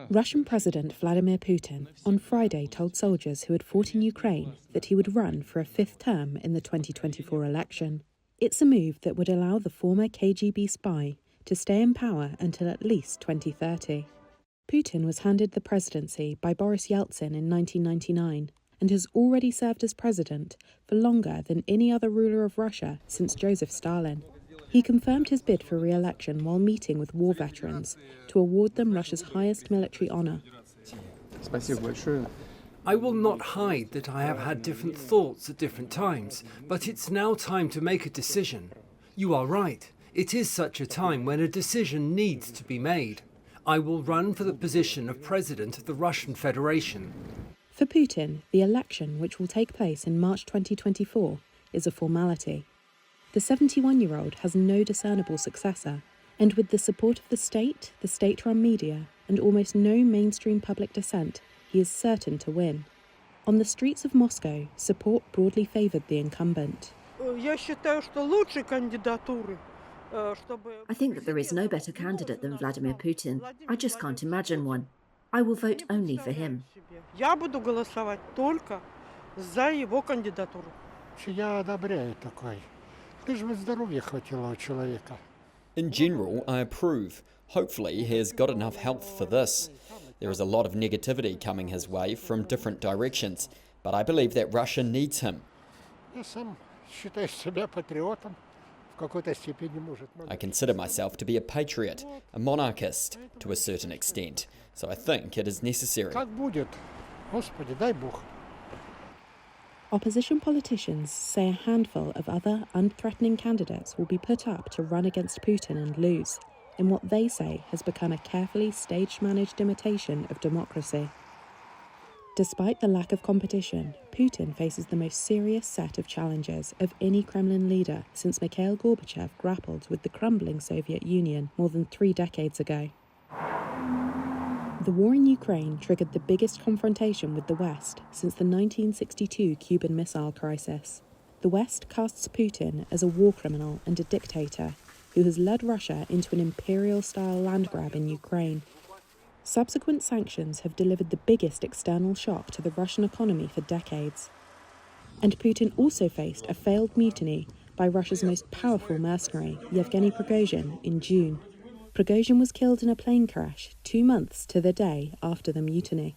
Russian President Vladimir Putin on Friday told soldiers who had fought in Ukraine that he would run for a fifth term in the 2024 election. It's a move that would allow the former KGB spy to stay in power until at least 2030. Putin was handed the presidency by Boris Yeltsin in 1999 and has already served as president for longer than any other ruler of Russia since Joseph Stalin. He confirmed his bid for re-election while meeting with war veterans to award them Russia's highest military honor. I will not hide that I have had different thoughts at different times, but it's now time to make a decision. You are right. It is such a time when a decision needs to be made. I will run for the position of President of the Russian Federation. For Putin, the election, which will take place in March 2024, is a formality. The 71-year-old has no discernible successor, and with the support of the state-run media, and almost no mainstream public dissent, he is certain to win. On the streets of Moscow, support broadly favoured the incumbent. I think that there is no better candidate than Vladimir Putin. I just can't imagine one. I will vote only for him. In general, I approve. Hopefully, he has got enough health for this. There is a lot of negativity coming his way from different directions, but I believe that Russia needs him. I consider myself to be a patriot, a monarchist, to a certain extent, so I think it is necessary. Opposition politicians say a handful of other unthreatening candidates will be put up to run against Putin and lose, in what they say has become a carefully stage-managed imitation of democracy. Despite the lack of competition, Putin faces the most serious set of challenges of any Kremlin leader since Mikhail Gorbachev grappled with the crumbling Soviet Union more than 3 decades ago. The war in Ukraine triggered the biggest confrontation with the West since the 1962 Cuban Missile Crisis. The West casts Putin as a war criminal and a dictator who has led Russia into an imperial-style land grab in Ukraine. Subsequent sanctions have delivered the biggest external shock to the Russian economy for decades. And Putin also faced a failed mutiny by Russia's most powerful mercenary, Yevgeny Prigozhin, in June. Prigozhin was killed in a plane crash 2 months to the day after the mutiny.